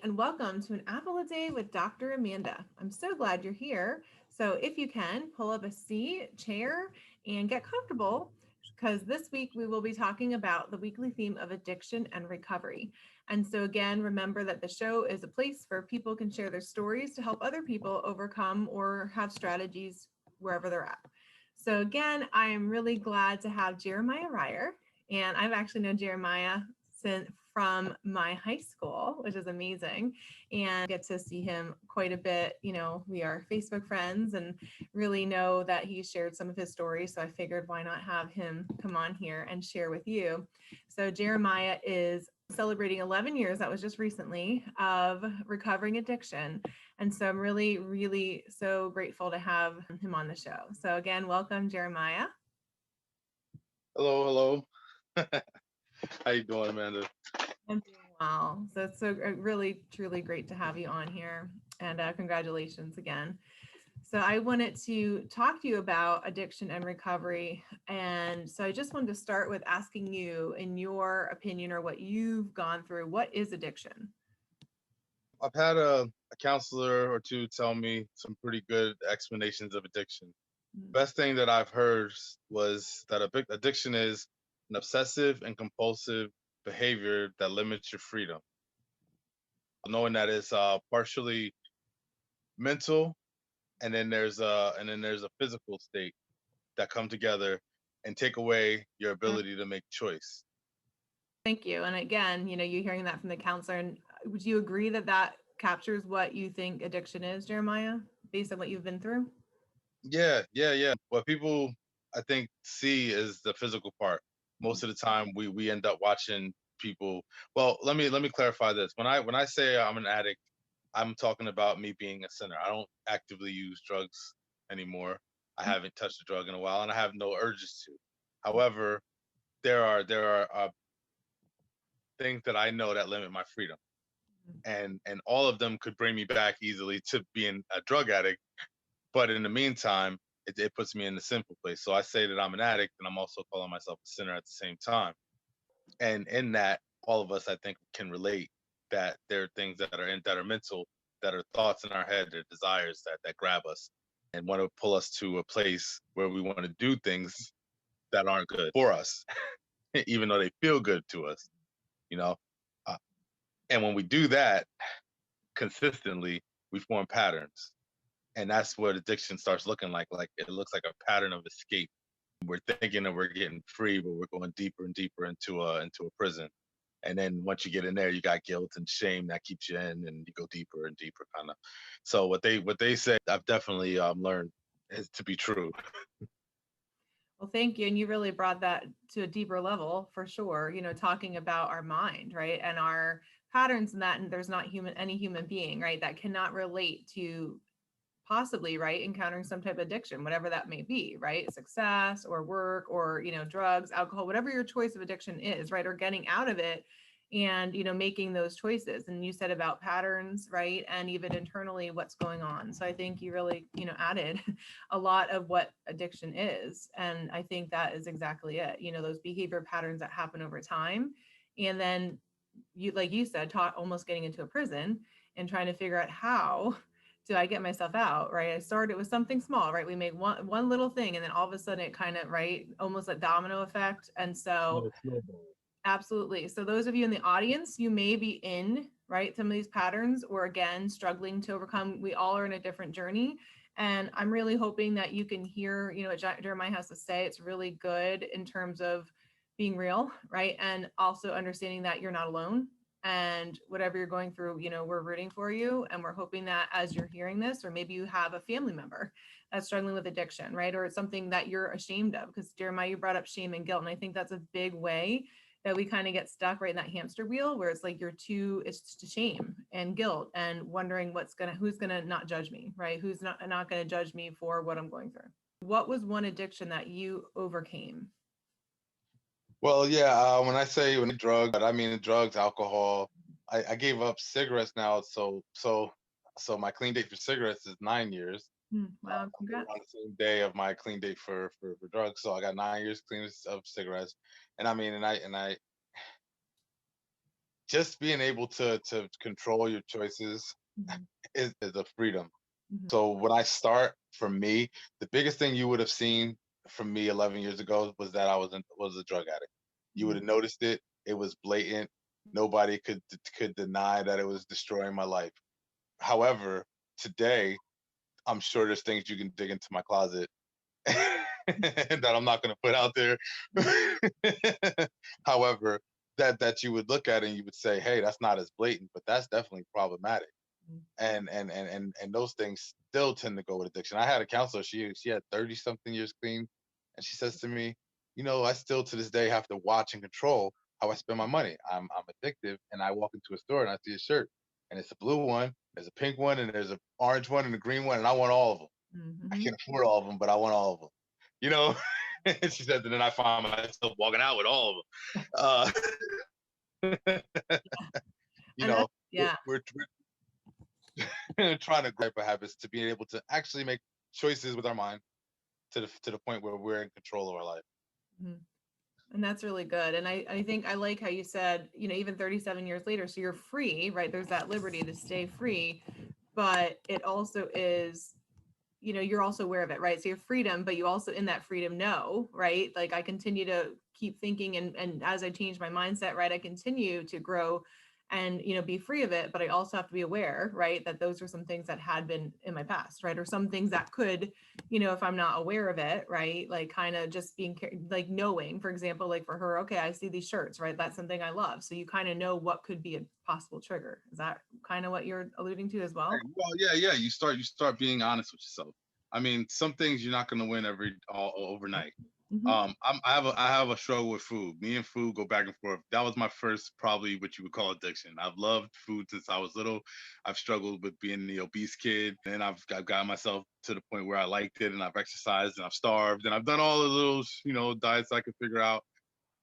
and welcome to an Apple a Day with Dr. Amanda. I'm so glad you're here. So, if you can, pull up a seat, chair, and get comfortable because this week we will be talking about the weekly theme of addiction and recovery. And so, again, remember that the show is a place where people can share their stories to help other people overcome or have strategies wherever they're at. So, again, I am really glad to have Jeremiah Ryer. And I've actually known Jeremiah from my high school, which is amazing, and get to see him quite a bit. You know, we are Facebook friends and really know that he shared some of his stories. So I figured why not have him come on here and share with you. So Jeremiah is celebrating 11 years, that was just recently, of recovering addiction. And so I'm really, really so grateful to have him on the show. So again, welcome, Jeremiah. Hello, hello. How you doing, Amanda? I'm doing well. So it's so really, truly great to have you on here. And congratulations again. So I wanted to talk to you about addiction and recovery. And so I just wanted to start with asking you, in your opinion or what you've gone through, what is addiction? I've had a counselor or two tell me some pretty good explanations of addiction. Best thing that I've heard was that a big addiction is an obsessive and compulsive behavior that limits your freedom. Knowing that it's partially mental, and then there's a physical state that come together and take away your ability to make choice. Thank you. And again, you hearing that from the counselor, and would you agree that that captures what you think addiction is, Jeremiah, based on what you've been through? Yeah. What people I think see is the physical part. Most of the time we end up watching people. Well, let me clarify this. When I say I'm an addict, I'm talking about me being a sinner. I don't actively use drugs anymore. I haven't touched a drug in a while and I have no urges to. However, there are things that I know that limit my freedom. And all of them could bring me back easily to being a drug addict, but in the meantime, it puts me in the simple place. So I say that I'm an addict, and I'm also calling myself a sinner at the same time. And in that, all of us, I think, can relate that there are things that are mental, that are thoughts in our head, that are desires that grab us and want to pull us to a place where we want to do things that aren't good for us, even though they feel good to us. You know, uh, and when we do that consistently, we form patterns, and that's what addiction starts looking like. Like it looks like a pattern of escape. We're thinking that we're getting free, but we're going deeper and deeper into a prison. And then once you get in there, you got guilt and shame that keeps you in, and you go deeper and deeper, kind of. So what they say, I've definitely learned is to be true. Well, thank you. And you really brought that to a deeper level for sure, talking about our mind, right? And our patterns and that, and there's not any human being, right, that cannot relate to possibly, right, encountering some type of addiction, whatever that may be, right? Success or work or, drugs, alcohol, whatever your choice of addiction is, right? Or getting out of it and, making those choices. And you said about patterns, right? And even internally what's going on. So I think you really, added a lot of what addiction is. And I think that is exactly it, those behavior patterns that happen over time. And then you, like you said, taught almost getting into a prison and trying to figure out how do I get myself out, right? I started with something small, right? We make one little thing and then all of a sudden it kind of, right, almost a domino effect. And so absolutely. So those of you in the audience, you may be in, right, some of these patterns or again, struggling to overcome. We all are in a different journey. And I'm really hoping that you can hear, what Jeremiah has to say. It's really good in terms of being real, right? And also understanding that you're not alone. And whatever you're going through, we're rooting for you. And we're hoping that as you're hearing this, or maybe you have a family member that's struggling with addiction, right? Or it's something that you're ashamed of. Because Jeremiah, you brought up shame and guilt. And I think that's a big way that we kind of get stuck right in that hamster wheel where it's like it's just shame and guilt and wondering who's gonna not judge me, right? Who's not gonna judge me for what I'm going through. What was one addiction that you overcame? Well, yeah. When I drugs, I mean drugs, alcohol. I gave up cigarettes now, so my clean date for cigarettes is 9 years. Wow, On congrats. the same day of my clean date for drugs. So I got 9 years clean of cigarettes. And I mean, and I just being able to control your choices Mhm. is a freedom. Mhm. So when I start, for me, the biggest thing you would have seen from me 11 years ago was that was a drug addict. You would Mhm. have noticed it. It was blatant. Nobody could deny that it was destroying my life. However, today, I'm sure there's things you can dig into my closet that I'm not going to put out there. However, that you would look at and you would say, "Hey, that's not as blatant, but that's definitely problematic." Mhm. And those things still tend to go with addiction. I had a counselor, she had 30 something years clean, and she says to me, I still to this day have to watch and control how I spend my money. I'm addictive, and I walk into a store and I see a shirt, and it's a blue one, there's a pink one, and there's an orange one and a green one, and I want all of them. I Mhm. can't afford all of them, but I want all of them. You know, and she said, and then I find myself walking out with all of them. you And know, that's yeah. we're trying to grab habits to be able to actually make choices with our mind to the point where we're in control of our life. Mhm. And that's really good. And I think I like how you said, even 37 years later, so you're free, right? There's that liberty to stay free, but it also is, you're also aware of it, right? So your freedom, but you also in that freedom know, right? Like I continue to keep thinking and as I change my mindset, right, I continue to grow and be free of it, but I also have to be aware, right, that those are some things that had been in my past, right, or some things that could, if I'm not aware of it, right, like kind of just being like knowing, for example, like for her, okay, I see these shirts, right, that's something I love, so you kind of know what could be a possible trigger. Is that kind of what you're alluding to as well? Well, yeah. You start being honest with yourself. I mean, some things you're not going to win all overnight. Mm-hmm. I have a struggle with food. Me and food go back and forth. That was my first, probably what you would call addiction. I've loved food since I was little. I've struggled with being the obese kid, and then I've got myself to the point where I liked it, and I've exercised, and I've starved, and I've done all the little diets I could figure out.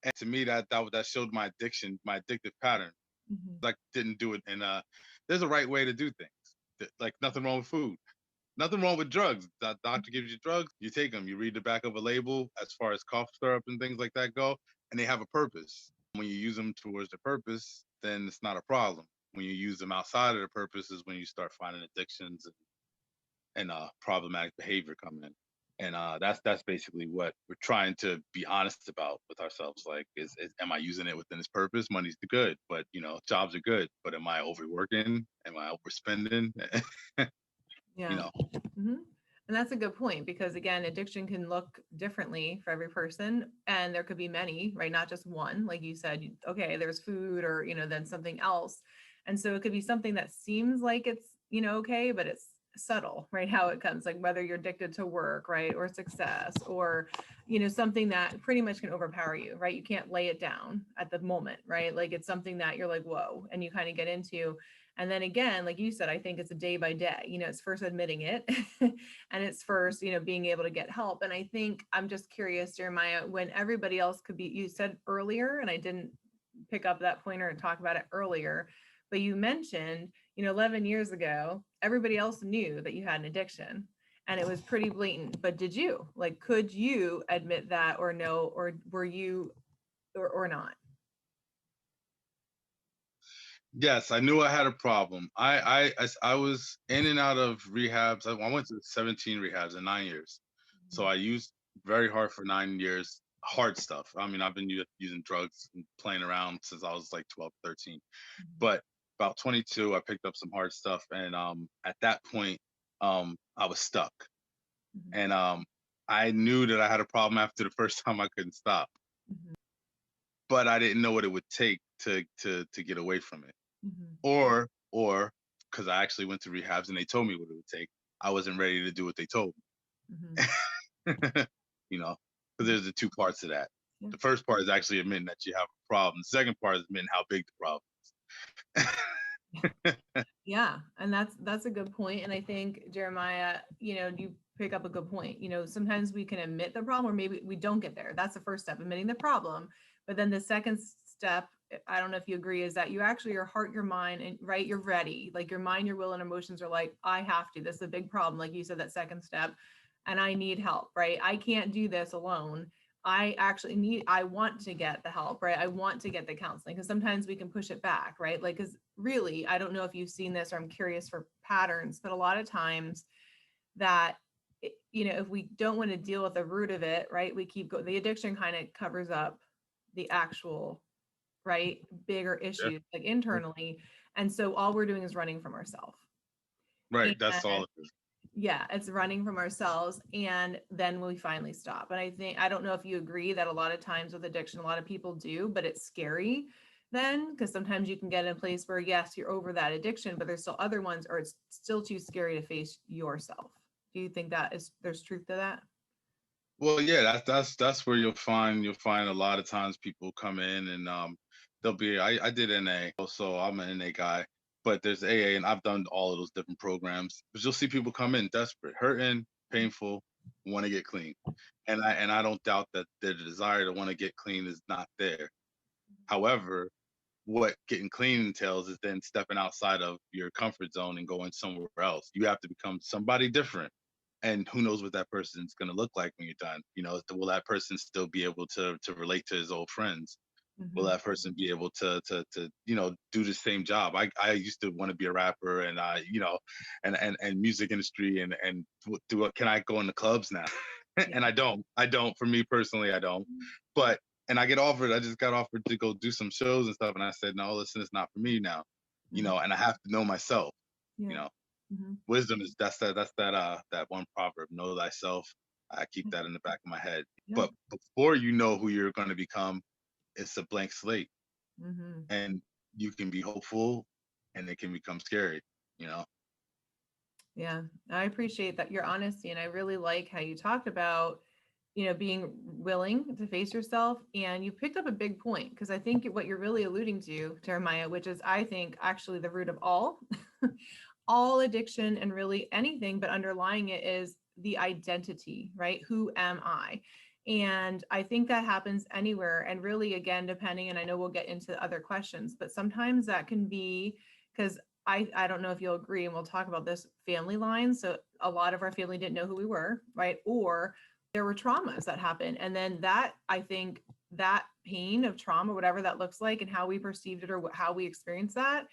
And to me, that showed my addiction, my addictive pattern. Mm-hmm. Like didn't do it, and there's a right way to do things. Like nothing wrong with food. Nothing wrong with drugs. The doctor gives you drugs, you take them. You read the back of a label as far as cough syrup and things like that go, and they have a purpose. When you use them towards the purpose, then it's not a problem. When you use them outside of the purpose is when you start finding addictions and problematic behavior come in. And that's basically what we're trying to be honest about with ourselves. Like, is am I using it within its purpose? Money's good, but jobs are good. But am I overworking? Am I overspending? you Yeah. know, Hmm. And that's a good point because again, addiction can look differently for every person, and there could be many, right? Not just one. Like you said, okay, there's food, or then something else, and so it could be something that seems like it's okay, but it's subtle, right? How it comes, like whether you're addicted to work, right, or success, or something that pretty much can overpower you, right? You can't lay it down at the moment, right? Like it's something that you're like, whoa, and you kind of get into. And then again, like you said, I think it's a day by day, it's first admitting it and it's first, being able to get help. And I think I'm just curious, Jeremiah, when everybody else could be, you said earlier, and I didn't pick up that pointer and talk about it earlier, but you mentioned, 11 years ago, everybody else knew that you had an addiction and it was pretty blatant. But did you, like, could you admit that or no, or were you, or not? yes, I knew I had a problem. I was in and out of rehabs. I went to 17 rehabs in 9 years, so I used very hard for 9 years. Hard stuff. I mean, I've been using drugs and playing around since I was like 12, 13. Mhm. But about 22, I picked up some hard stuff, and at that point, I was stuck, Mhm. and I knew that I had a problem after the first time I couldn't stop, Mhm. but I didn't know what it would take to get away from it, Mhm. or because I actually went to rehabs and they told me what it would take. I wasn't ready to do what they told Mhm. me. Because Mhm. there's the two parts of that. Yeah. The first part is actually admitting that you have a problem. The second part is admitting how big the problem is. Yeah, and that's a good point. And I think Jeremiah, you pick up a good point. Sometimes we can admit the problem, or maybe we don't get there. That's the first step, admitting the problem. But then the second step, I don't know if you agree, is that you actually your heart, your mind, and right, you're ready. Like your mind, your will, and emotions are like, I have to. This is a big problem, like you said, that second step, and I need help. Right, I can't do this alone. I want to get the help, right? I want to get the counseling, because sometimes we can push it back, right? Like, because really, I don't know if you've seen this, or I'm curious for patterns, but a lot of times that, if we don't want to deal with the root of it, right? We keep the addiction kind of covers up the actual, right, bigger Yeah. issues like internally. And so all we're doing is running from ourselves. Right. That's all it is. Yeah, it's running from ourselves, and then we finally stop. And I don't know if you agree that a lot of times with addiction, a lot of people do, but it's scary then, because sometimes you can get in a place where, yes, you're over that addiction, but there's still other ones, or it's still too scary to face yourself. Do you think there's truth to that? Well, yeah, that's where you'll find a lot of times people come in and they'll be I did NA, so I'm an NA guy, but there's AA and I've done all of those different programs. But you'll see people come in desperate, hurting, painful, want to get clean. And I don't doubt that their desire to want to get clean is not there. However, what getting clean entails is then stepping outside of your comfort zone and going somewhere else. You have to become somebody different. And who knows what that person's going to look like when you're done? Will that person still be able to relate to his old friends? Will Mm-hmm. that person be able to do the same job? I used to want to be a rapper, and and music industry, and can I go in the clubs now? Yeah. And I don't, for me personally, I don't. But and I just got offered to go do some shows and stuff, and I said, no, listen, it's not for me now. Mhm. And I have to know myself. you Yeah. know Mhm. Wisdom is that one proverb, know thyself. I keep that in the back of my head. Yeah. But before you know who you're going to become, it's a blank slate, Mhm. and you can be hopeful, and it can become scary. you know Yeah, I appreciate that your honesty, and I really like how you talked about, being willing to face yourself. And you picked up a big point, because I think what you're really alluding to, Jeremiah, which is, I think, actually the root of all all addiction, and really anything, but underlying it is the identity, right? Who am I? And I think that happens anywhere. And really, again, depending, and I know we'll get into other questions, but sometimes that can be because I don't know if you'll agree, and we'll talk about this, family lines. So a lot of our family didn't know who we were, right? Or there were traumas that happened. And then that, I think, that pain of trauma, whatever that looks like, and how we perceived it, or how we experienced that,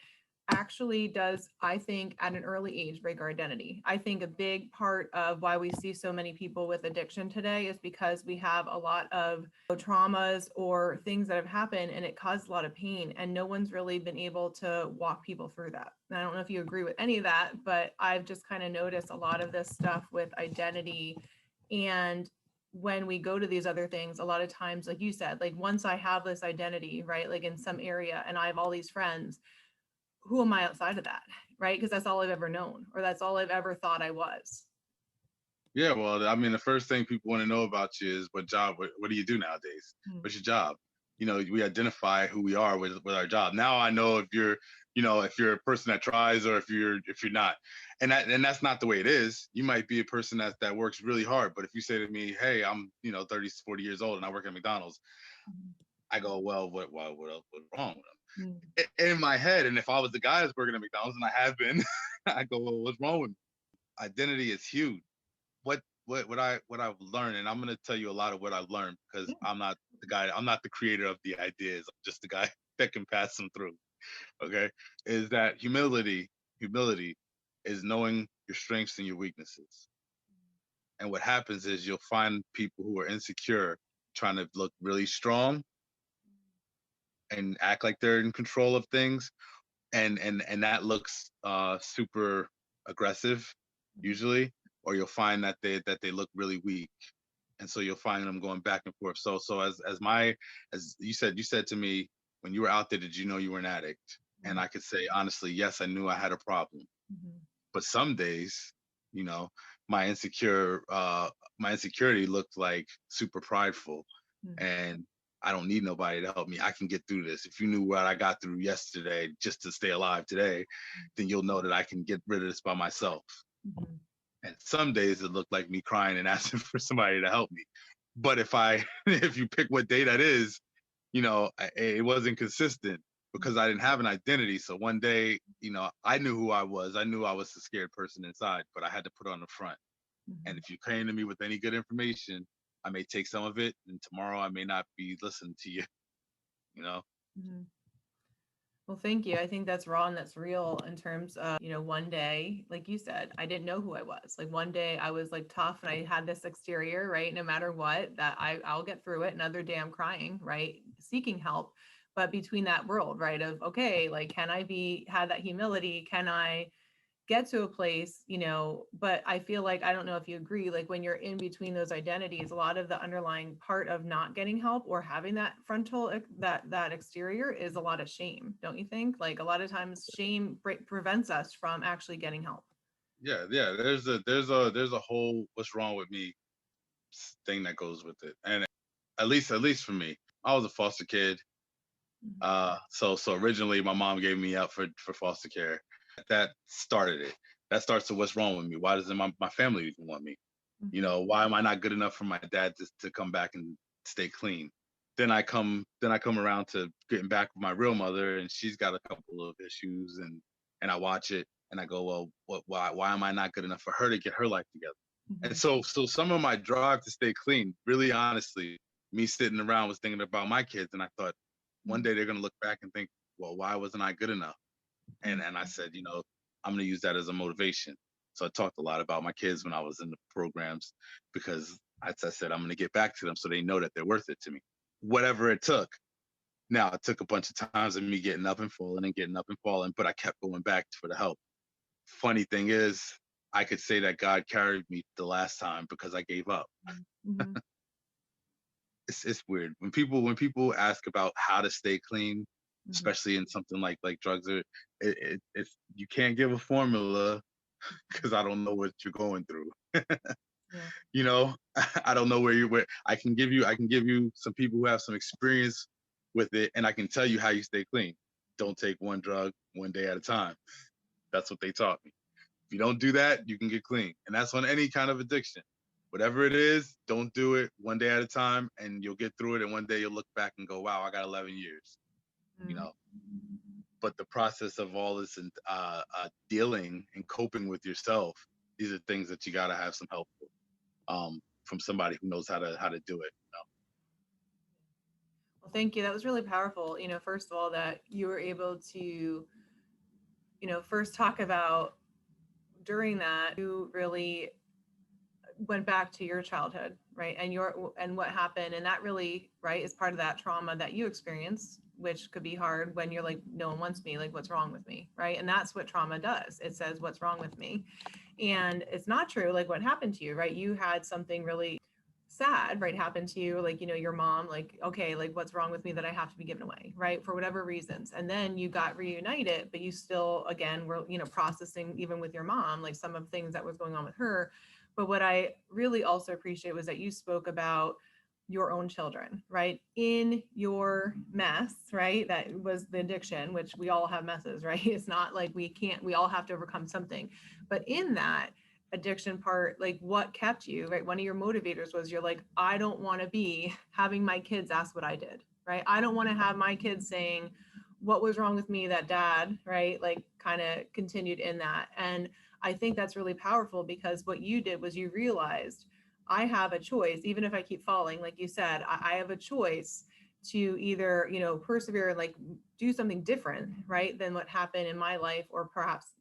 actually does, I think, at an early age, break our identity. I think a big part of why we see so many people with addiction today is because we have a lot of traumas or things that have happened, and it caused a lot of pain, and no one's really been able to walk people through that. And I don't know if you agree with any of that, but I've just kind of noticed a lot of this stuff with identity. And when we go to these other things, a lot of times, like you said, like, once I have this identity, right, like in some area, and I have all these friends, who am I outside of that? Right. Because that's all I've ever known, or that's all I've ever thought I was. Yeah, well, I mean, the first thing people want to know about you is what do you do nowadays? Mm. What's your job? We identify who we are with our job. Now I know if you're a person that tries, or if you're not. And that's not the way it is. You might be a person that works really hard, but if you say to me, hey, I'm 30, 40 years old and I work at McDonald's, Mhm. I go, well, what else, what's wrong with Mm. them? In my head, and if I was the guy that's working at McDonald's, and I have been, I go, well, what's wrong with me? Identity is huge. What I've learned, and I'm gonna tell you a lot of what I've learned, because Yeah. I'm not the creator of the ideas. I'm just the guy that can pass them through. Okay, is that humility is knowing your strengths and your weaknesses. And what happens is you'll find people who are insecure trying to look really strong and act like they're in control of things, and that looks super aggressive Mhm. usually, or you'll find that they look really weak, and so you'll find them going back and forth. So as you said to me, when you were out there, did you know you were an addict? And Mhm. I could say honestly, yes, I knew I had a problem. Mhm. But some days, you know, my insecurity looked like super prideful, Mhm. and I don't need nobody to help me. I can get through this. If you knew what I got through yesterday just to stay alive today, then you'll know that I can get rid of this by myself. Mhm. And some days it looked like me crying and asking for somebody to help me. But if you pick what day that is, it wasn't consistent, because I didn't have an identity. So one day, I knew who I was. I knew I was a scared person inside, but I had to put on the front. And Mhm. if you came to me with any good information, I may take some of it, and tomorrow I may not be listening to you. You know. Mhm. Well, thank you. I think that's raw and that's real in terms of, one day, like you said, I didn't know who I was. Like one day I was like tough and I had this exterior, right? No matter what, that I'll get through it. Another day I'm crying, right? Seeking help. But between that world, right? Of, okay, like, can I have that humility? Can I get to a place, but I feel like, I don't know if you agree, like when you're in between those identities, a lot of the underlying part of not getting help or having that that exterior is a lot of shame, don't you think? Like a lot of times shame prevents us from actually getting help. Yeah, yeah. There's a whole "what's wrong with me" thing that goes with it, and at least for me, I was a foster kid. Mhm. So originally my mom gave me up for foster care. That started it. That starts to what's wrong with me. Why doesn't my family even want me? Mhm. Why am I not good enough for my dad to come back and stay clean? Then I come around to getting back with my real mother, and she's got a couple of issues, and I watch it and I go, well, why am I not good enough for her to get her life together? And Mhm. so some of my drive to stay clean, really honestly, me sitting around was thinking about my kids, and I thought one day they're gonna look back and think, well, why wasn't I good enough? And I Mhm. said, I'm gonna use that as a motivation. So I talked a lot about my kids when I was in the programs, because I said I'm gonna get back to them so they know that they're worth it to me, whatever it took. Now it took a bunch of times of me getting up and falling and getting up and falling, but I kept going back for the help. Funny thing is, I could say that God carried me the last time because I gave up. Mhm. It's weird when people ask about how to stay clean, Mhm. especially in something like drugs. It's you can't give a formula because I don't know what you're going through. Yeah. I don't know where I can give you some people who have some experience with it, and I can tell you how you stay clean. Don't take one drug one day at a time. That's what they taught me. If you don't do that, you can get clean. And that's on any kind of addiction. Whatever it is, don't do it one day at a time, and you'll get through it. And one day you'll look back and go, wow, I got 11 years, you Mhm. know. But the process of all this and dealing and coping with yourself, these are things that you got to have some help with, from somebody who knows how to do it. Well, thank you. That was really powerful. First of all, that you were able to, first talk about during that, you really went back to your childhood, right? And what happened. And that really, right, is part of that trauma that you experienced, which could be hard when you're like, no one wants me, like, what's wrong with me? Right. And that's what trauma does. It says, what's wrong with me? And it's not true. Like what happened to you, right? You had something really sad, right, happen to you, like, your mom, like, okay, like, what's wrong with me that I have to be given away, right, for whatever reasons. And then you got reunited, but you still, again, were, processing even with your mom, like some of things that was going on with her. But what I really also appreciate was that you spoke about your own children, right? In your mess, right? That was the addiction, which we all have messes, right? It's not like we all have to overcome something. But in that addiction part, like what kept you, right? One of your motivators was you're like, I don't want to be having my kids ask what I did, right? I don't want to have my kids saying, what was wrong with me that dad, right? Like kind of continued in that. And I think that's really powerful because what you did was you realized I have a choice, even if I keep falling, like you said, I have a choice to either, persevere and like do something different, right, than what happened in my life, or perhaps,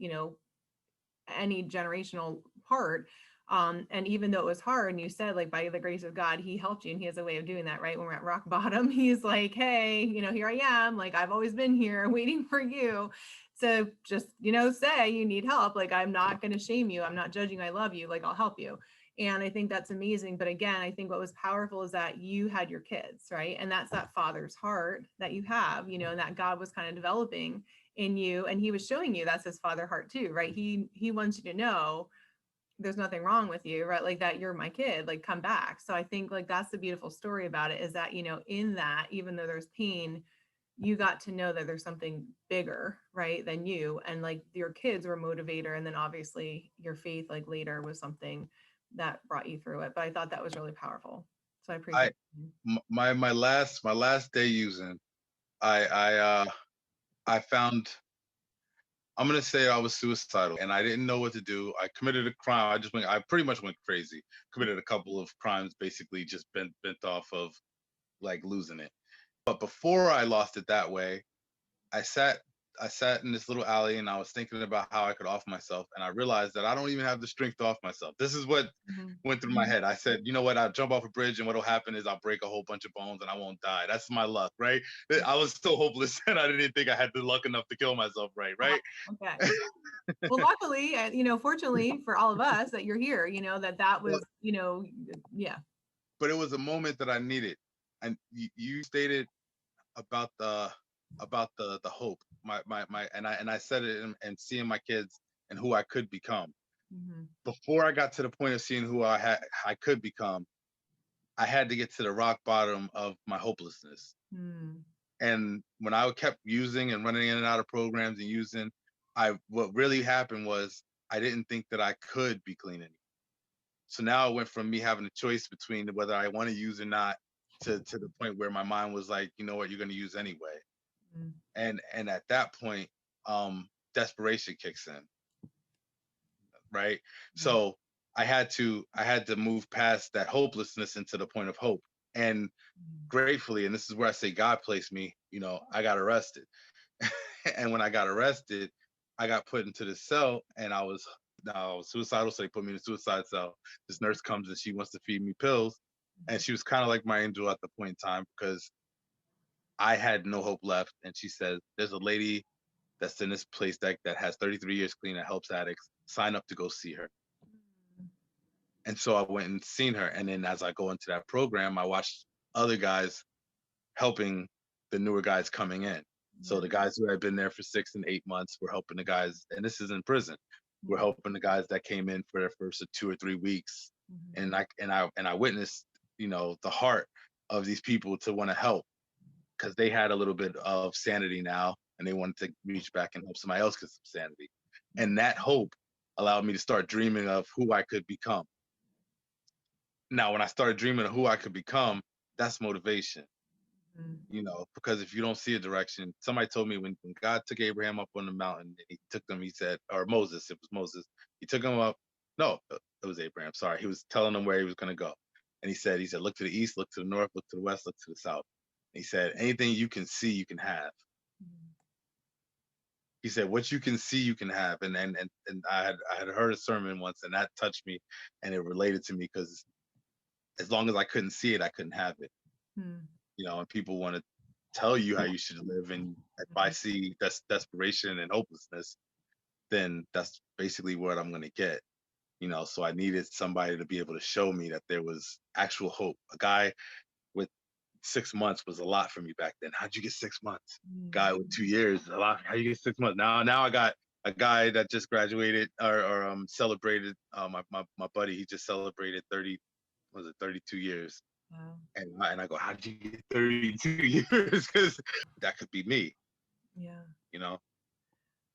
any generational part. And even though it was hard, and you said, like, by the grace of God, he helped you, and he has a way of doing that, right? When we're at rock bottom, he's like, hey, here I am, like, I've always been here waiting for you to just, say you need help. Like, I'm not going to shame you, I'm not judging, I love you, like, I'll help you. And I think that's amazing. But again, I think what was powerful is that you had your kids, right? And that's that father's heart that you have, and that God was kind of developing in you, and he was showing you that's his father heart too, right? He wants you to know there's nothing wrong with you, right? Like that you're my kid, like come back. So I think like that's the beautiful story about it, is that, in that, even though there's pain, you got to know that there's something bigger, right, than you. And like your kids were a motivator, and then obviously your faith like later was something that brought you through it. But I thought that was really powerful, so I I appreciate it. my last day using, I I uh I found I'm gonna say I was suicidal and I didn't know what to do. I committed a crime. I pretty much went crazy. Committed a couple of crimes, basically just bent off of like losing it. But before I lost it that way, I sat I sat in this little alley and I was thinking about how I could off myself, and I realized that I don't even have the strength to off myself. This is what Mhm. went through my head. I said, you know what? I'll jump off a bridge, and what'll happen is I'll break a whole bunch of bones and I won't die. That's my luck, right? I was so hopeless and I didn't think I had the luck enough to kill myself, Wow. right? Okay. Well, luckily, fortunately for all of us that you're here, that Well, was, yeah. but it was a moment that I needed. And you stated about the hope. My and I said it and seeing my kids and who I could become. Hmm. Before I got to the point of seeing who I could become, I had to get to the rock bottom of my hopelessness. Hmm. And when I kept using and running in and out of programs and using, I what really happened was I didn't think that I could be clean anymore. So now it went from me having a choice between whether I want to use or not to the point where my mind was like, you know what, you're going to use anyway. Hmm. And at that point, desperation kicks in, right? So I had to move past that hopelessness into the point of hope. And gratefully, and this is where I say God placed me, I got arrested. And when I got arrested, I got put into the cell and I was suicidal, so they put me in a suicide cell. This nurse comes and she wants to feed me pills. And she was kind of like my angel at the point in time because I had no hope left. And she said, there's a lady that's in this place that has 33 years clean that helps addicts. Sign up to go see her. And so I went and seen her. And then as I go into that program, I watched other guys helping the newer guys coming in. So Yeah. the guys who had been there for 6 and 8 months were helping the guys, and this is in prison. We're Yeah. helping the guys that came in for their first 2 or 3 weeks, Mhm. and I witnessed, the heart of these people to want to help because they had a little bit of sanity now, and they wanted to reach back and help somebody else get some sanity, and that hope allowed me to start dreaming of who I could become. Now, when I started dreaming of who I could become, that's motivation. Mhm. Because if you don't see a direction, somebody told me when God took Abraham up on the mountain, and he took them, he said, or Moses, it was Moses, he took him up. No, it was Abraham. Sorry. He was telling them where he was going to go. And he said, look to the east, look to the north, look to the west, look to the south. And he said, anything you can see, you can have. Mhm. He said, what you can see, you can have. And I had heard a sermon once and that touched me and it related to me because as long as I couldn't see it, I couldn't have it. Mhm. And people want to tell you how you should live, and if I see that's desperation and hopelessness, then that's basically what I'm going to get. So I needed somebody to be able to show me that there was actual hope. A guy with 6 months was a lot for me back then. How'd you get 6 months? Guy with 2 years, a lot. How you get 6 months? Now I got a guy that just graduated or celebrated. My buddy, he just celebrated 30, was it 32 years? Wow. And I go, how did you get 32 years? Because that could be me, Yeah. you know.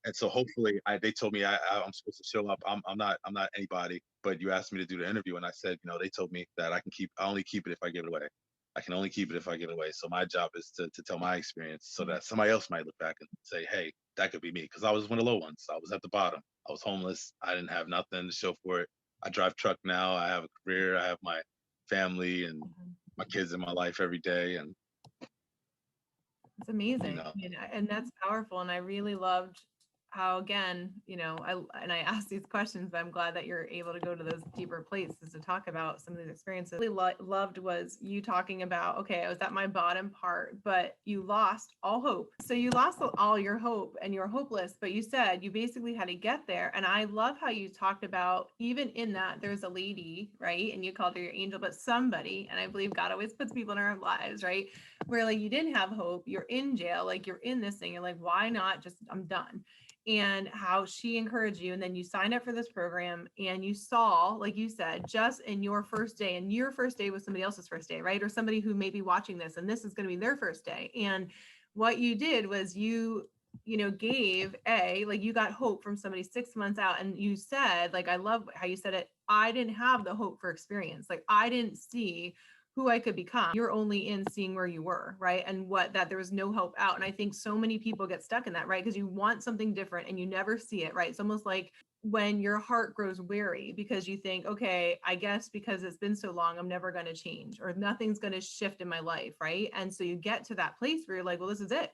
And so hopefully, they told me I'm supposed to show up. I'm not anybody. But you asked me to do the interview, and I said, they told me that I only keep it if I give it away. I can only keep it if I give it away. So my job is to tell my experience, so that somebody else might look back and say, hey, that could be me. Because I was one of the low ones. I was at the bottom. I was homeless. I didn't have nothing to show for it. I drive truck now. I have a career. I have my family and Mhm. my kids in my life every day, and It's you amazing, know, and that's powerful. And I really loved how, again, I asked these questions, but I'm glad that you're able to go to those deeper places to talk about some of these experiences. Really loved was you talking about, okay, I was at my bottom part, but you lost all hope. So you lost all your hope and you're hopeless, but you said you basically had to get there. And I love how you talked about, even in that, there's a lady, right? And you called her your angel, but somebody, and I believe God always puts people in our lives, right? Where like you didn't have hope, you're in jail, like you're in this thing, you're like, why not just, I'm done. And how she encouraged you, and then you signed up for this program and you saw, like you said, just in your first day, and your first day was somebody else's first day, right? Or somebody who may be watching this and this is going to be their first day. And what you did was gave like you got hope from somebody 6 months out. And you said, like, I love how you said it, I didn't have the hope for experience, like I didn't see who I could become. You're only in seeing where you were, right? And what that there was no hope out. And I think so many people get stuck in that, right? Because you want something different and you never see it, right? It's almost like when your heart grows weary because you think, okay, I guess because it's been so long, I'm never going to change or nothing's going to shift in my life, right? And so you get to that place where you're like, well, this is it.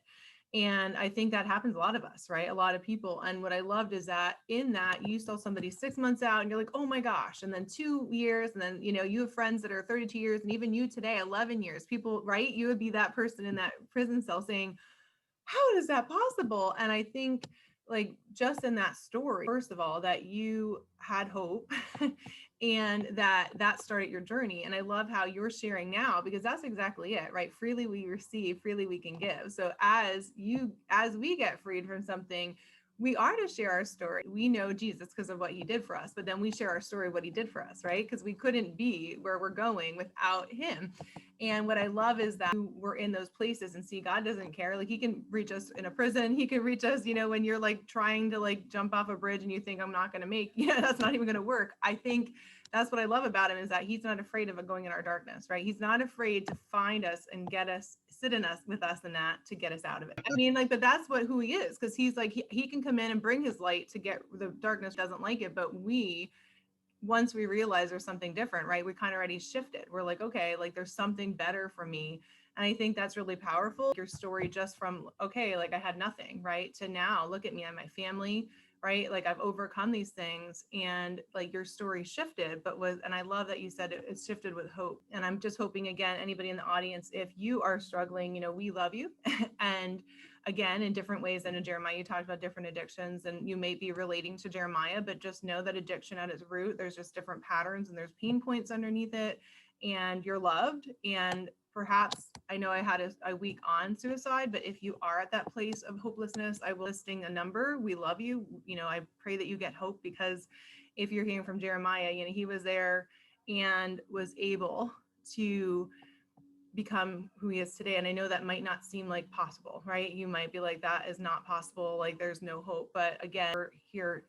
And I think that happens a lot of us, right? A lot of people. And what I loved is that in that you saw somebody 6 months out and you're like, oh my gosh. And then 2 years. And then, you have friends that are 32 years. And even you today, 11 years, people, right? You would be that person in that prison cell saying, how is that possible? And I think like just in that story, first of all, that you had hope and that started your journey. And I love how you're sharing now because that's exactly it, right? Freely we receive, freely we can give. So as we get freed from something, we are to share our story. We know Jesus because of what he did for us, but then we share our story, what he did for us, right? Because we couldn't be where we're going without him. And what I love is that we're in those places and see God doesn't care. Like he can reach us in a prison. He can reach us, when you're like trying to like jump off a bridge and you think I'm not going to make, that's not even going to work. I think that's what I love about him is that he's not afraid of going in our darkness, right? He's not afraid to find us and get us, sit in us with us in that to get us out of it. I mean, like, but that's who he is. Cause he's like, he can come in and bring his light to get the darkness doesn't like it. But once we realize there's something different, right? We kind of already shifted. We're like, okay, like there's something better for me. And I think that's really powerful. Your story just from, okay, like I had nothing, right? To now, look at me and my family, right? Like I've overcome these things and like your story shifted, and I love that you said it shifted with hope. And I'm just hoping again, anybody in the audience, if you are struggling, we love you. And again, in different ways. And in Jeremiah, you talked about different addictions and you may be relating to Jeremiah, but just know that addiction at its root, there's just different patterns and there's pain points underneath it and you're loved. And perhaps I know I had a week on suicide, but if you are at that place of hopelessness, I will listing a number. We love you. I pray that you get hope because if you're hearing from Jeremiah, he was there and was able to become who he is today. And I know that might not seem like possible, right? You might be like, that is not possible. Like there's no hope. But again, we're here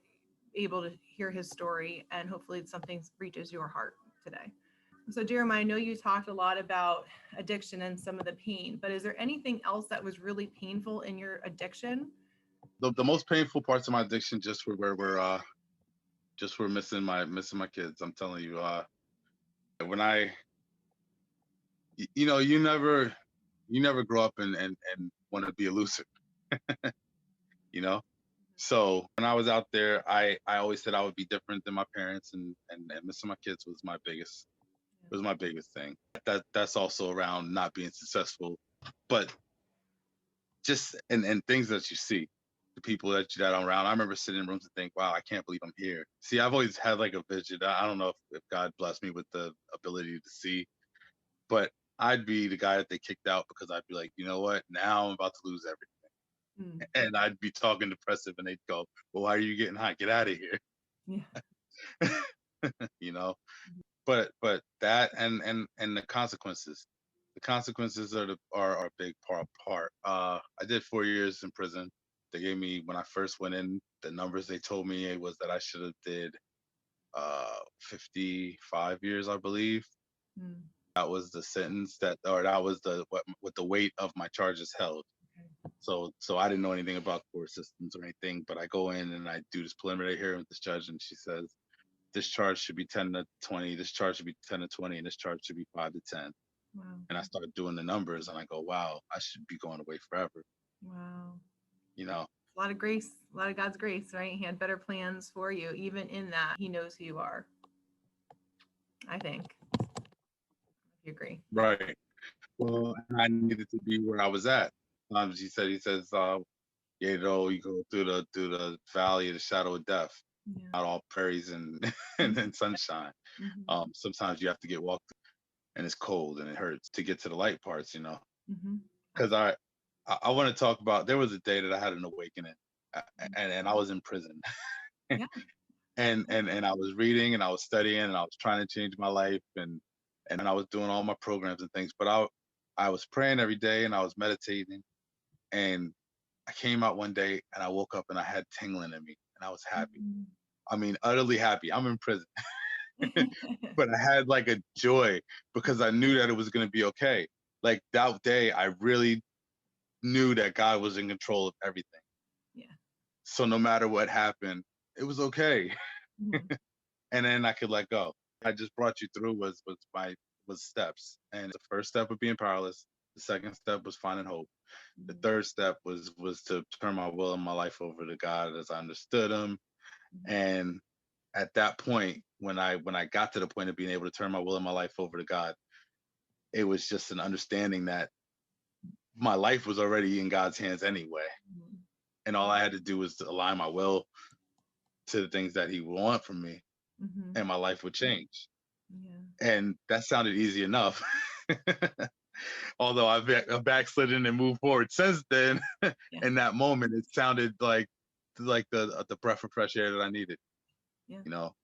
able to hear his story and hopefully something reaches your heart today. So Jeremiah, I know you talked a lot about addiction and some of the pain, but is there anything else that was really painful in your addiction? The most painful parts of my addiction just were where we're just were missing my kids. I'm telling you, when you never grow up and want to be a loser, you know. So when I was out there, I always said I would be different than my parents, and missing my kids was my biggest thing. That's also around not being successful, but just and things that you see, the people that I'm around. I remember sitting in rooms and think, wow, I can't believe I'm here. See, I've always had like a vision. I don't know if God blessed me with the ability to see, but I'd be the guy that they kicked out because I'd be like, you know what? Now I'm about to lose everything. Mm. And I'd be talking depressive and they'd go, well, why are you getting hot? Get out of here. Yeah. you know? But that and the consequences. The consequences are a big part. I did 4 years in prison. They gave me when I first went in, the numbers they told me it was that I should have did 55 years, I believe. Mm. That was the sentence that was what the weight of my charges held. Okay. So I didn't know anything about court systems or anything, but I go in and I do this preliminary hearing with this judge, and she says this charge should be 10 to 20, this charge should be 10 to 20, and this charge should be 5 to 10. Wow. And I started doing the numbers, and I go, wow, I should be going away forever. Wow. You know, A lot of grace, a lot of God's grace, right? He had better plans for you. Even in that, he knows who you are. I think. If you agree. right. Well, I needed to be where I was at. He says, you go through the valley of the shadow of death, Yeah. not all prairies and and sunshine. Mm-hmm. Sometimes you have to get walked and it's cold and it hurts to get to the light parts. Mm-hmm. Because I want to talk about there was a day that I had an awakening, and I was in prison, Yeah. and I was reading and I was studying and I was trying to change my life and I was doing all my programs and things, but I was praying every day and I was meditating, and I came out one day and I woke up and I had tingling in me and I was happy. Mhm. I mean, utterly happy. I'm in prison. but I had like a joy because I knew that it was going to be okay. Like that day, I really knew that God was in control of everything. Yeah. So no matter what happened, it was okay. Mhm. And then I could let go. I just brought you through was steps. And the first step of being powerless. The second step was finding hope. The Mhm. third step was to turn my will and my life over to God as I understood him. Mhm. And at that point, when I got to the point of being able to turn my will and my life over to God, it was just an understanding that my life was already in God's hands anyway. Mhm. And all I had to do was to align my will to the things that he would want from me, Mhm. and my life would change. Yeah. And that sounded easy enough. Although I've backslidden and moved forward since then, Yeah. in that moment, it sounded like the breath of fresh air that I needed. Yeah. You know,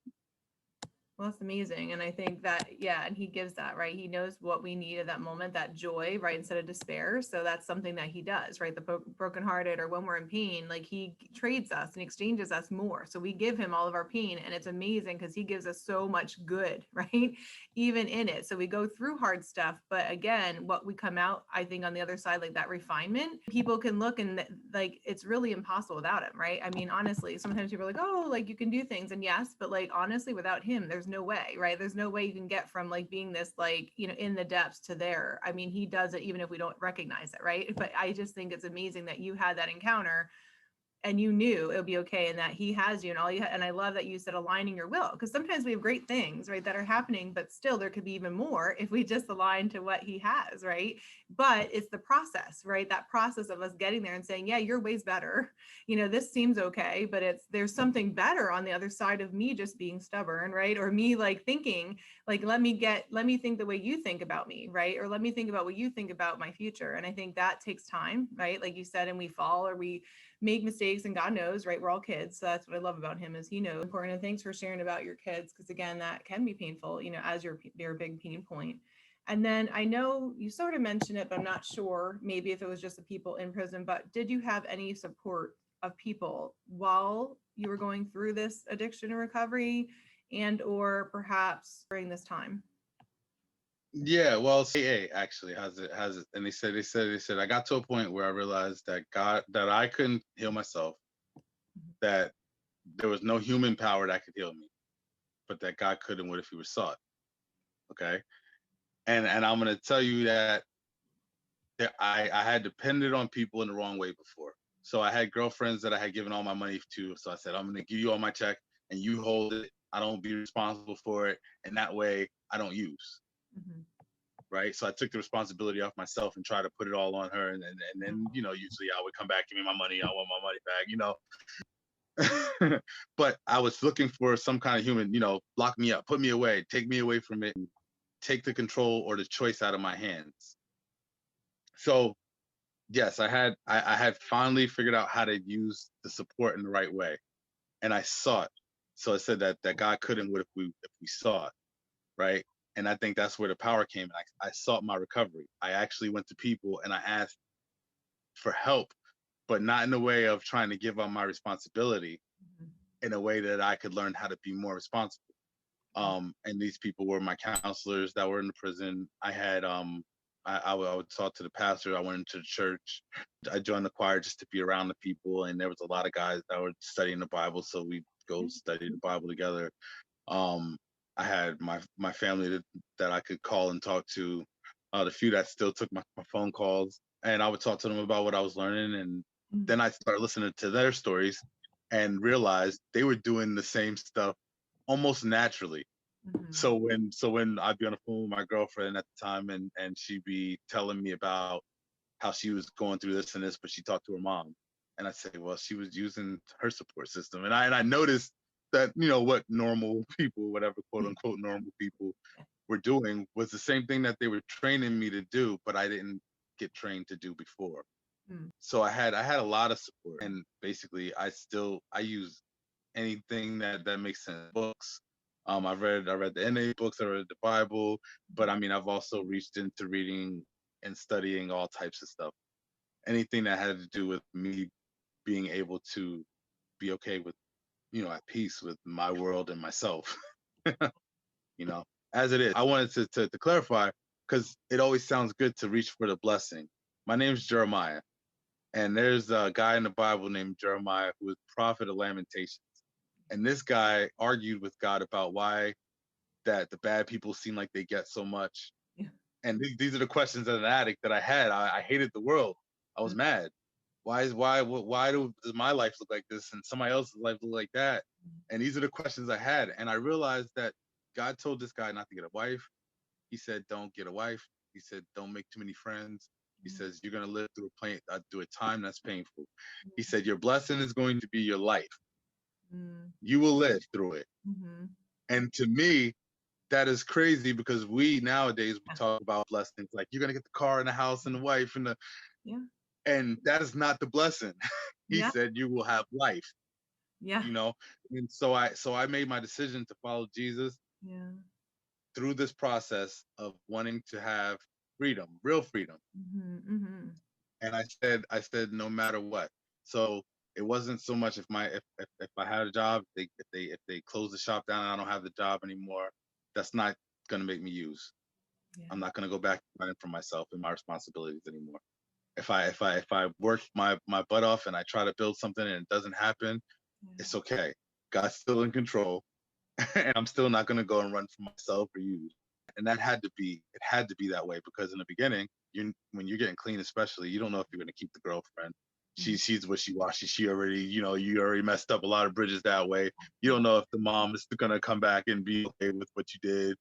Well, that's amazing. And I think that, yeah, and he gives that, right? He knows what we need at that moment, that joy, right? Instead of despair. So that's something that he does, right? The brokenhearted, or when we're in pain, like he trades us and exchanges us more. So we give him all of our pain. And it's amazing because he gives us so much good, right? Even in it. So we go through hard stuff. But again, what we come out, I think, on the other side, like that refinement, people can look and like it's really impossible without him, right? I mean, honestly, sometimes people are like, oh, like you can do things. And yes, but like honestly, without him, there's no way, right? There's no way you can get from like being this, like, in the depths to there. I mean, he does it even if we don't recognize it, right? But I just think it's amazing that you had that encounter and you knew it would be okay, and that he has you, and all you and I love that you said aligning your will, because sometimes we have great things, right, that are happening, but still there could be even more if we just align to what he has, right? But it's the process, right? That process of us getting there and saying, yeah, your way's better. This seems okay, but there's something better on the other side of me just being stubborn, right? Or me like thinking, like, let me think the way you think about me, right? Or let me think about what you think about my future. And I think that takes time, right? Like you said, and we fall or we make mistakes, and God knows, right? We're all kids. So that's what I love about him, is he knows. Important. And thanks for sharing about your kids, because again, that can be painful, as your big pain point. And then I know you sort of mentioned it, but I'm not sure maybe if it was just the people in prison, but did you have any support of people while you were going through this addiction and recovery, and or perhaps during this time? yeah. Well, CA actually has it, and they said I got to a point where I realized that I couldn't heal myself, that there was no human power that could heal me, but that God could and would if he was sought. Okay, and I'm gonna tell you that I had depended on people in the wrong way before. So I had girlfriends that I had given all my money to. So I said, I'm gonna give you all my check and you hold it. I don't be responsible for it, and that way I don't use. Mhm. Right. So I took the responsibility off myself and tried to put it all on her. And then, usually I would come back, give me my money, I want my money back. But I was looking for some kind of human, lock me up, put me away, take me away from it, and take the control or the choice out of my hands. So yes, I had finally figured out how to use the support in the right way, and I saw it. So I said that God couldn't would if we saw it, right? And I think that's where the power came in. I sought my recovery. I actually went to people and I asked for help, but not in a way of trying to give up my responsibility, Mhm. in a way that I could learn how to be more responsible. And these people were my counselors that were in the prison. I would talk to the pastor. I went into the church. I joined the choir just to be around the people, and there was a lot of guys that were studying the Bible, so we go Yeah. study the Bible together. Um, I had my family that I could call and talk to. The few that still took my phone calls, and I would talk to them about what I was learning, and Mhm. then I started listening to their stories and realized they were doing the same stuff almost naturally. Mhm. So when I'd be on the phone with my girlfriend at the time, and she'd be telling me about how she was going through this and this, but she talked to her mom, and I say, well, she was using her support system, and I noticed that what normal people, whatever quote unquote normal people, were doing was the same thing that they were training me to do, but I didn't get trained to do before. Mm. So I had a lot of support, and basically I use anything that makes sense. Books. I read the NA books. I read the Bible, but I mean I've also reached into reading and studying all types of stuff. Anything that had to do with me being able to be okay with, at peace with my world and myself. you know, as it is. I wanted to clarify because it always sounds good to reach for the blessing. My name's Jeremiah, and there's a guy in the Bible named Jeremiah who was prophet of Lamentations. And this guy argued with God about why that the bad people seem like they get so much. Yeah. And these are the questions as an addict that I had. I hated the world. I was mad. Does my life look like this and somebody else's life look like that? And these are the questions I had. And I realized that God told this guy not to get a wife. He said, don't get a wife. He said, don't make too many friends. He says, you're going to live through a time that's painful. He said, your blessing is going to be your life. Mm-hmm. You will live through it. Mm-hmm. And to me, that is crazy because we nowadays we talk about blessings like you're gonna get the car and the house and the wife Yeah. and that is not the blessing. He Yeah. said you will have life, Yeah. you know. And so I made my decision to follow Jesus Yeah. through this process of wanting to have freedom, real freedom. Mm-hmm. Mm-hmm. And I said no matter what. So it wasn't so much if I had a job, if they close the shop down and I don't have the job anymore, that's not gonna make me use. Yeah. I'm not going to go back running for myself and my responsibilities anymore. If I work my butt off and I try to build something and it doesn't happen, Yeah. it's okay. God's still in control, and I'm still not going to go and run for myself or you. And it had to be that way because in the beginning, when you're getting clean, especially, you don't know if you're going to keep the girlfriend. Mm-hmm. She's wishy-washy. She already, you already messed up a lot of bridges that way. You don't know if the mom is going to come back and be okay with what you did.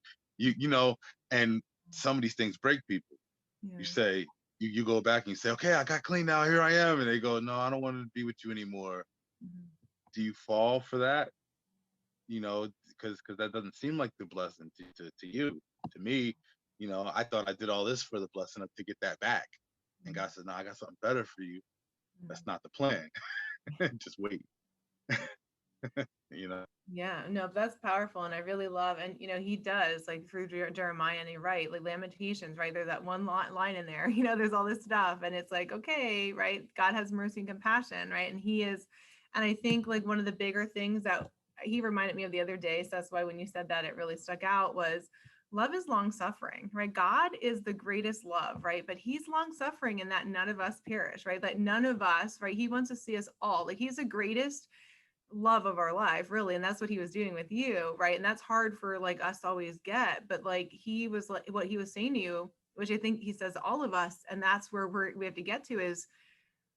And some of these things break people. You Yeah. say, you go back and you say, okay, I got clean now. Here I am. And they go, no, I don't want to be with you anymore. Mm-hmm. Do you fall for that? Because that doesn't seem like the blessing to you. To me, I thought I did all this for the blessing to get that back. And God says, no, I got something better for you. That's not the plan. Just wait. you know. Yeah, no, that's powerful. And I really love, and he does like through Jeremiah, and he right, like Lamentations, right? There's that one line in there, there's all this stuff, and it's like, okay, right? God has mercy and compassion, right? And he is, and I think like one of the bigger things that he reminded me of the other day, so that's why when you said that, it really stuck out, was love is long suffering, right? God is the greatest love, right? But he's long suffering in that none of us perish, right? That none of us, right? He wants to see us all. Like he's the greatest love of our life, really, and that's what he was doing with you, right? And that's hard for like us to always get, but like he was like what he was saying to you, which I think he says to all of us, and that's where we have to get to, is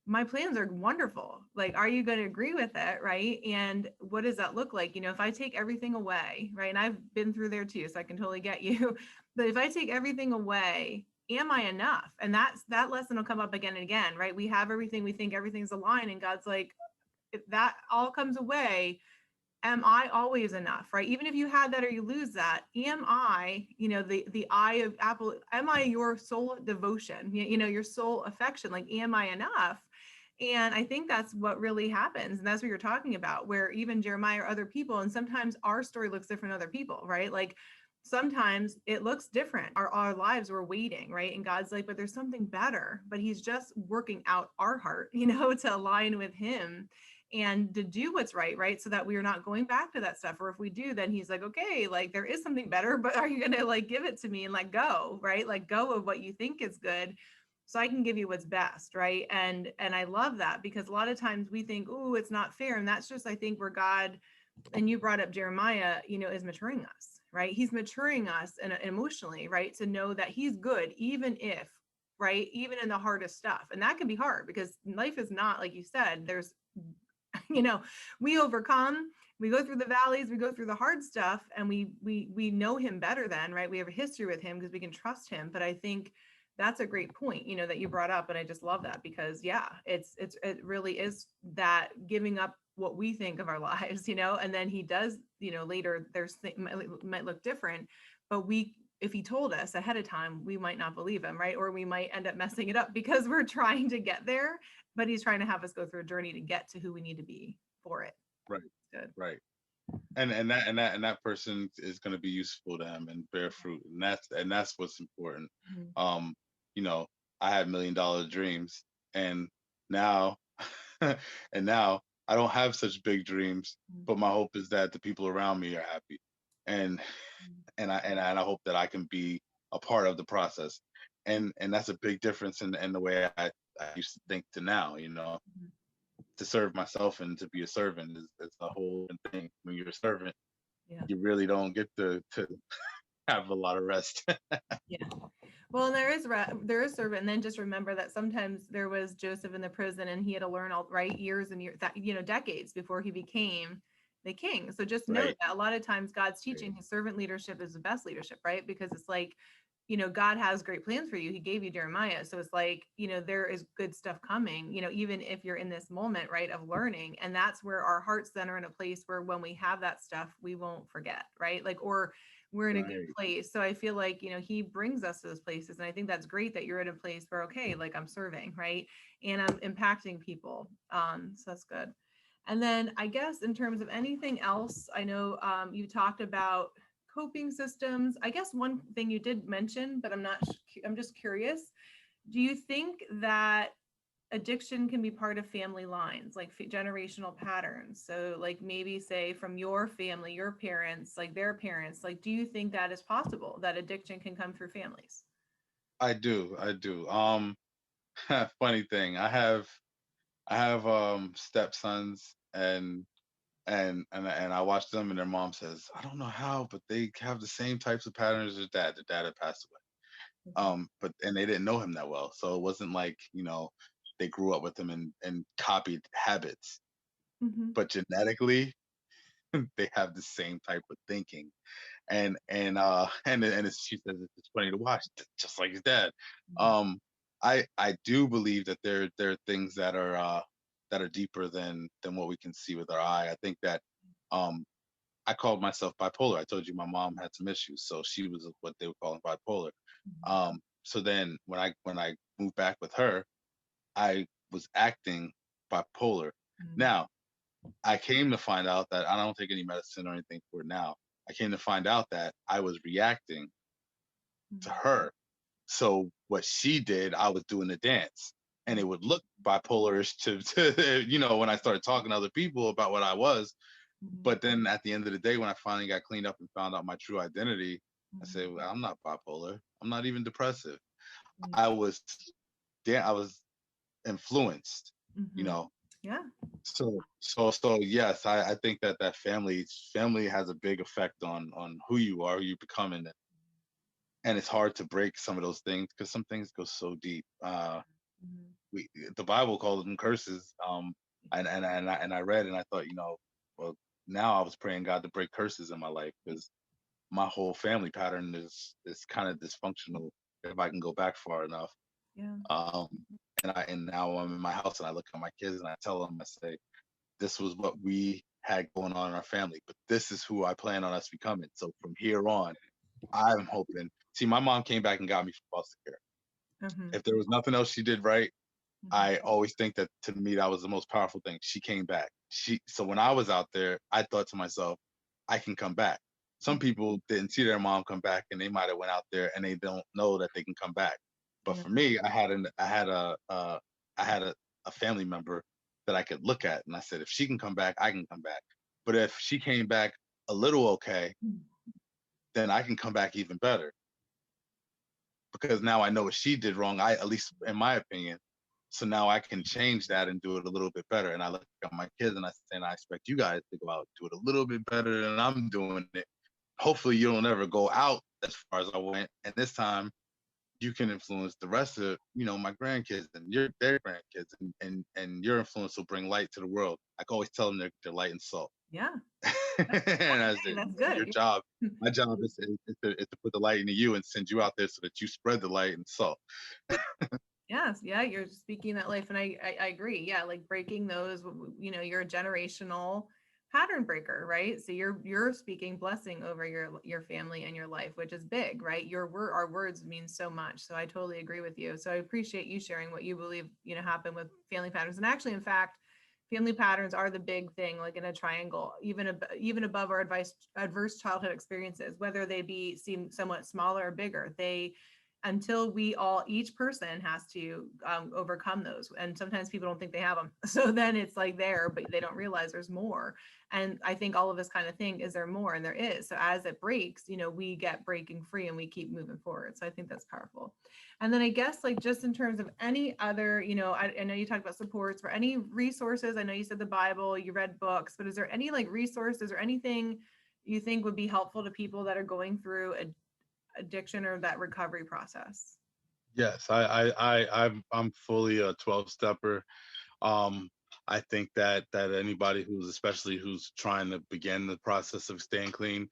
my plans are wonderful. Like, are you going to agree with it, right? And what does that look like? If I take everything away, right? And I've been through there too, so I can totally get you. But if I take everything away, am I enough? And that lesson will come up again and again, right? We have everything, we think everything's aligned, and God's like, if that all comes away, am I always enough, right? Even if you had that or you lose that, am I, the eye of Apple, am I your sole devotion, your sole affection? Like, am I enough? And I think that's what really happens. And that's what you're talking about, where even Jeremiah or other people, and sometimes our story looks different than other people, right? Like sometimes it looks different. Our lives were waiting, right? And God's like, but there's something better, but he's just working out our heart, to align with him and to do what's right, right? So that we are not going back to that stuff. Or if we do, then he's like, okay, like there is something better, but are you going to like give it to me and let go, right? Let go of what you think is good so I can give you what's best, right? And I love that, because a lot of times we think, oh, it's not fair. And that's just, I think, where God, and you brought up Jeremiah, is maturing us, right? He's maturing us and emotionally, right? To know that he's good, even if, right? Even in the hardest stuff. And that can be hard because life is not, like you said, there's you know we overcome, we go through the valleys, we go through the hard stuff, and we know him better then, right? We have a history with him because we can trust him. But I think that's a great point, that you brought up, and I just love that, because yeah, it really is that giving up what we think of our lives, and then he does, later there's might look different, but if he told us ahead of time, we might not believe him, right? Or we might end up messing it up because we're trying to get there, but he's trying to have us go through a journey to get to who we need to be for it. Right. Good. Right. And that person is going to be useful to them and bear fruit, and that's what's important. Mhm. um you know I had $1 million dreams, and now and now I don't have such big dreams, Mhm. but my hope is that the people around me are happy, and Mm. and I hope that I can be a part of the process. And that's a big difference in the way I used to think to now, you know. Mhm. To serve myself and to be a servant is a whole different thing. When you're a servant, Yeah. you really don't get to have a lot of rest. Yeah. Well, and there is servant, and then just remember that sometimes there was Joseph in the prison, and he had to learn all right years and years that decades before he became the king. So just know Right. that a lot of times God's teaching his servant leadership is the best leadership, right? Because it's like, God has great plans for you. He gave you Jeremiah, so it's like, there is good stuff coming. Even if you're in this moment, right, of learning, and that's where our hearts then are in a place where when we have that stuff, we won't forget, right? Like, or we're in a good Right. place. So I feel like, he brings us to those places. And I think that's great that you're in a place where, okay, like I'm serving, right? And I'm impacting people. So that's good. And then I guess in terms of anything else, I know you talked about coping systems. I guess one thing you did mention, but I'm just curious. Do you think that addiction can be part of family lines, like generational patterns? So like maybe say from your family, your parents, like their parents, like do you think that is possible that addiction can come through families? I do. Funny thing, I have stepsons, and I watch them, and their mom says, I don't know how, but they have the same types of patterns as their dad. Their dad had passed away. But and they didn't know him that well. So it wasn't like, they grew up with him and copied habits. Mm-hmm. But genetically, they have the same type of thinking. She says it's funny to watch, just like his dad. Um, I do believe that there are things that are deeper than what we can see with our eye. I think that um I called myself bipolar. I told you my mom had some issues, so she was what they were calling bipolar. So then when I moved back with her, I was acting bipolar. Mm-hmm. Now, I came to find out that I don't take any medicine or anything for it now. I came to find out that I was reacting to her. So what she did, I was doing the dance. And it would look bipolarish to when I started talking to other people about what I was. Mm-hmm. But then at the end of the day, when I finally got cleaned up and found out my true identity, I Mm-hmm. said, well, I'm not bipolar. I'm not even depressive. Mm-hmm. I was I was influenced, you Mm-hmm. know. Yeah. So yes, I think that family has a big effect on who you are, who you becoming, and it's hard to break some of those things because some things go so deep. Mm-hmm. We The Bible calls them curses. And I read and I thought, well, now I was praying God to break curses in my life because my whole family pattern is kind of dysfunctional if I can go back far enough. Yeah. Um, and now I'm in my house and I look at my kids and I tell them, I say, this was what we had going on in our family, but this is who I plan on us becoming. So from here on, I'm hoping. See, my mom came back and got me from foster care. Mm-hmm. If there was nothing else she did right, Mm-hmm. I always think that to me that was the most powerful thing. She came back. So when I was out there, I thought to myself, I can come back. Some people didn't see their mom come back, and they might have went out there and they don't know that they can come back. But Yeah. for me, I had a family member that I could look at, and I said, if she can come back, I can come back. But if she came back a little okay, then I can come back even better because now I know what she did wrong. At least in my opinion. So now I can change that and do it a little bit better. And I look at my kids and I say, and I expect you guys to go out and do it a little bit better than I'm doing it. Hopefully you don't ever go out as far as I went. And this time you can influence the rest of, my grandkids and their grandkids, and your influence will bring light to the world. I can always tell them they're light and salt. Yeah. And I Hey, said, that's your good. job, my job is to put the light into you and send you out there so that you spread the light and salt. Yes, yeah, you're speaking that life, and I agree. Yeah, like breaking those, you're a generational pattern breaker, right? So you're speaking blessing over your family and your life, which is big, right? Our words mean so much. So I totally agree with you. So I appreciate you sharing what you believe, happen with family patterns. And actually, in fact, family patterns are the big thing, like in a triangle, even above our adverse childhood experiences, whether they seem somewhat smaller or bigger. until we all, each person has to overcome those. And sometimes people don't think they have them. So then it's like there, but they don't realize there's more. And I think all of us kind of think, is there more? And there is. So as it breaks, we get breaking free and we keep moving forward. So I think that's powerful. And then I guess, like, just in terms of any other, I know you talked about supports, for any resources. I know you said the Bible, you read books, but is there any like resources or anything you think would be helpful to people that are going through addiction or that recovery process? Yes, I'm fully a 12 stepper. Um, I think that anybody especially who's trying to begin the process of staying clean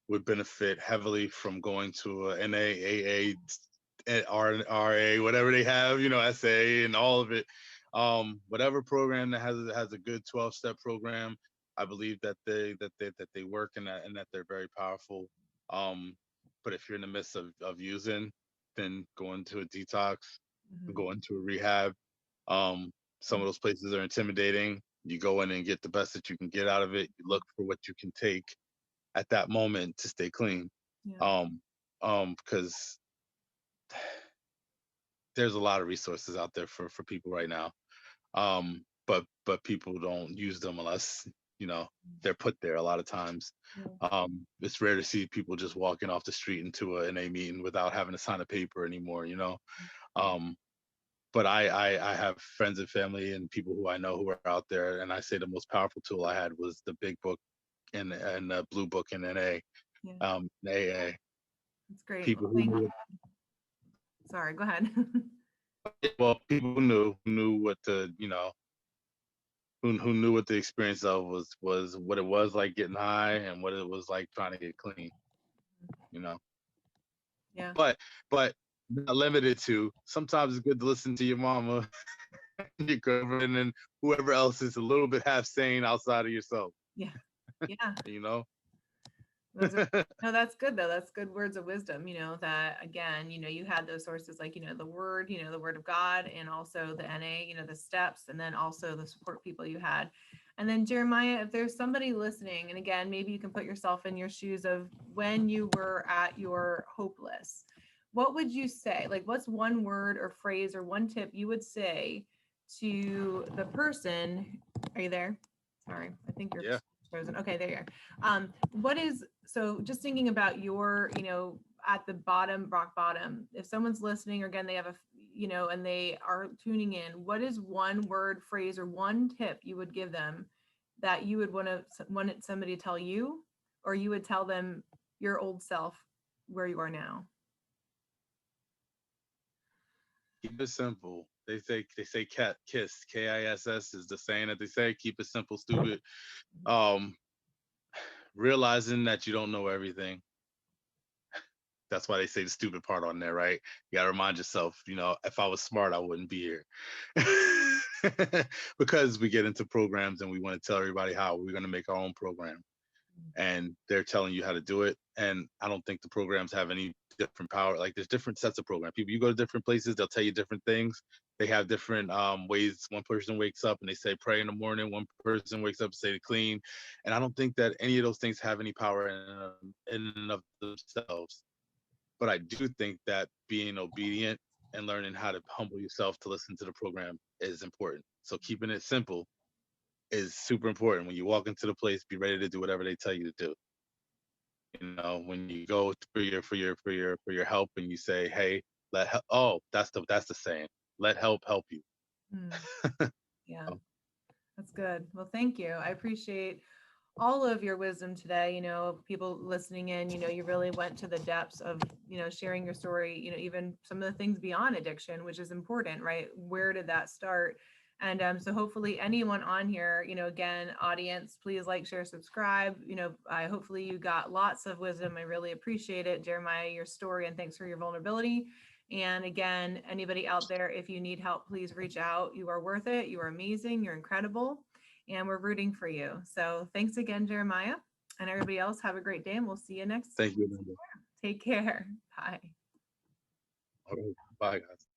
would benefit heavily from going to a NA, AA, RA, whatever they have, SA and all of it. Whatever program that has a good 12-step program, I believe that they work, and that they're very powerful. Um, but if you're in the midst of using, then go into a detox, Mhm. go into a rehab. Um, some of those places are intimidating. You go in and get the best that you can get out of it. You look for what you can take at that moment to stay clean. Yeah. Um, because there's a lot of resources out there for people right now. But people don't use them unless you know they're put there a lot of times. Yeah. It's rare to see people just walking off the street into an NA meeting without having to sign a paper anymore. Um, but I have friends and family and people who I know who are out there, and I say the most powerful tool I had was the big book and the blue book in NA, Yeah. AA. That's great. People Well, who thank knew, Sorry, go ahead. people who knew what the who knew what the experience of was what it was like getting high and what it was like trying to get clean. You know, Yeah. but not limited to. Sometimes it's good to listen to your mama, your girlfriend, and then whoever else is a little bit half sane outside of yourself. Yeah. Yeah. You know. Those are, no, that's good though. That's good words of wisdom, that again, you had those sources like, the word of God, and also the NA, the steps, and then also the support people you had. And then Jeremiah, if there's somebody listening, and again, maybe you can put yourself in your shoes of when you were at your hopeless, what would you say? Like, what's one word or phrase or one tip you would say to the person? Are you there? Sorry, I think you're Yeah. frozen. Okay, there you are. What is, so just thinking about your, at the bottom, rock bottom, if someone's listening, or again, they have and they are tuning in, what is one word, phrase, or one tip you would give them that you would want somebody to tell you, or you would tell them your old self where you are now? Keep it simple. They say cat kiss, KISS is the saying that they say. Keep it simple, stupid. Um, Realizing that you don't know everything. That's why they say the stupid part on there, right? You gotta remind yourself, if I was smart, I wouldn't be here. Because we get into programs and we want to tell everybody how we're gonna make our own program. And they're telling you how to do it. And I don't think the programs have any different power. Like there's different sets of programs. People, you go to different places, they'll tell you different things. They have different ways. One person wakes up and they say pray in the morning. One person wakes up and say to clean. And I don't think that any of those things have any power in and of themselves. But I do think that being obedient and learning how to humble yourself to listen to the program is important. So keeping it simple is super important. When you walk into the place, be ready to do whatever they tell you to do. When you go for your help and you say, "Hey, that's the saying. Let help you." Mm, yeah, that's good. Well, thank you. I appreciate all of your wisdom today. People listening in, you really went to the depths of, sharing your story, even some of the things beyond addiction, which is important, right? Where did that start? And so hopefully anyone on here, again, audience, please like, share, subscribe. I hopefully you got lots of wisdom. I really appreciate it, Jeremiah, your story, and thanks for your vulnerability. And again, anybody out there, if you need help, please reach out. You are worth it. You are amazing. You're incredible. And we're rooting for you. So thanks again, Jeremiah. And everybody else, have a great day. And we'll see you next. Thank you, Linda. Take care. Bye. All right. Bye, guys.